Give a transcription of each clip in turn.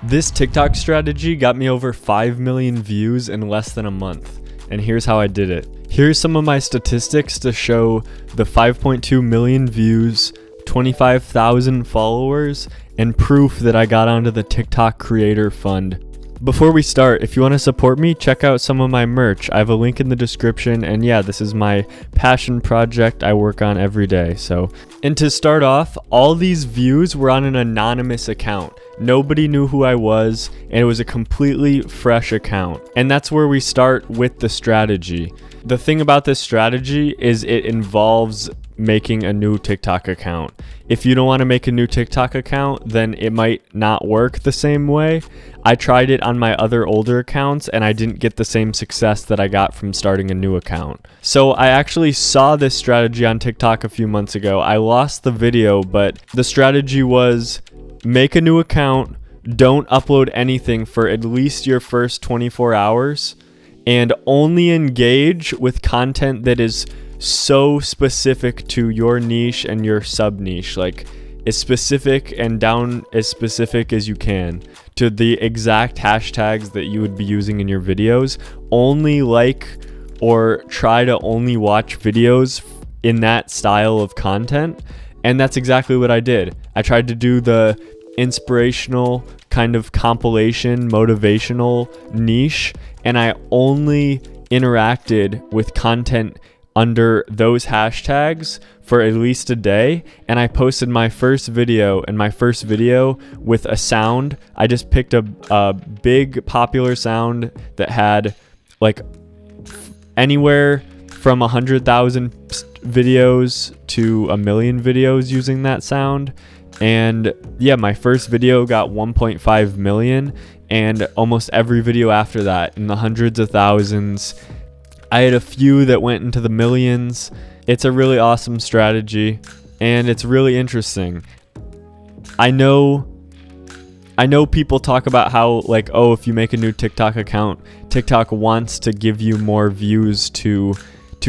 This TikTok strategy got me over 5 million views in less than a month, and here's how I did it. Here's some of my statistics to show the 5.2 million views, 25,000 followers, and proof that I got onto the TikTok Creator Fund. Before we start, if you want to support me, check out some of my merch. I have a link in the description, and yeah, this is my passion project I work on every day. And to start off, all these views were on an anonymous account. Nobody knew who I was, and it was a completely fresh account. And that's where we start with the strategy. The thing about this strategy is it involves making a new TikTok account. If you don't want to make a new TikTok account, then it might not work the same way. I tried it on my other older accounts and I didn't get the same success that I got from starting a new account. So I actually saw this strategy on TikTok a few months ago. I lost the video, but the strategy was make a new account, don't upload anything for at least your first 24 hours, and only engage with content that is so specific to your niche and your sub niche, like as specific and down as specific as you can to the exact hashtags that you would be using in your videos. Only like or try to only watch videos in that style of content. And that's exactly what I did. I tried to do the inspirational kind of compilation, motivational niche, and I only interacted with content under those hashtags for at least a day. And I posted my first video, with a sound. I just picked a big popular sound that had like anywhere from 100,000 videos to 1 million videos using that sound. And yeah, my first video got 1.5 million, and almost every video after that in the hundreds of thousands. I had a few that went into the millions. It's a really awesome strategy, and it's really interesting. I know people talk about how, like, oh, if you make a new TikTok account, TikTok wants to give you more views to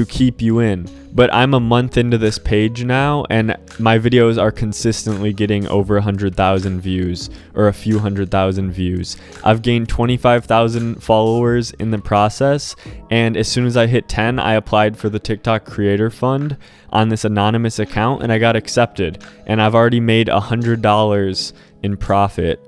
keep you in. But I'm a month into this page now, and my videos are consistently getting over 100,000 views or a few 100,000 views. I've gained 25,000 followers in the process, and as soon as I hit 10, I applied for the TikTok Creator Fund on this anonymous account, and I got accepted. And I've already made $100 in profit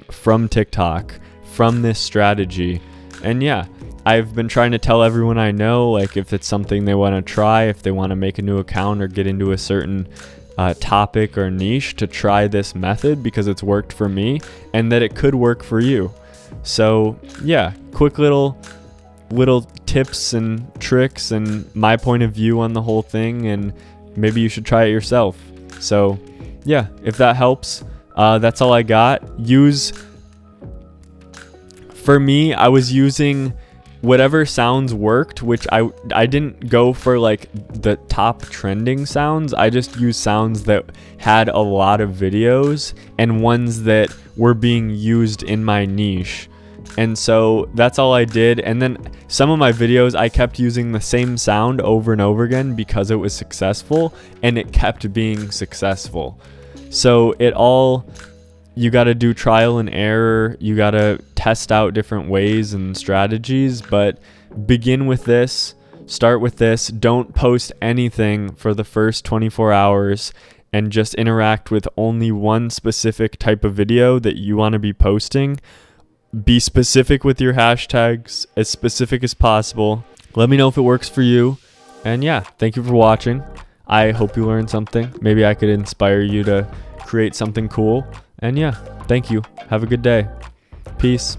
from TikTok from this strategy. And yeah, I've been trying to tell everyone I know, like, if it's something they want to try, if they want to make a new account or get into a certain topic or niche, to try this method because it's worked for me and that it could work for you. So yeah, quick little tips and tricks and my point of view on the whole thing, and maybe you should try it yourself. So yeah, if that helps, that's all I got. For me, I was using whatever sounds worked, which I didn't go for like the top trending sounds. I just used sounds that had a lot of videos and ones that were being used in my niche. And so that's all I did. And then some of my videos, I kept using the same sound over and over again because it was successful, and it kept being successful. So you got to do trial and error. You got to test out different ways and strategies, but begin with this, start with this. Don't post anything for the first 24 hours and just interact with only one specific type of video that you want to be posting. Be specific with your hashtags, as specific as possible. Let me know if it works for you. And yeah, thank you for watching. I hope you learned something. Maybe I could inspire you to create something cool. And yeah, thank you. Have a good day. Peace.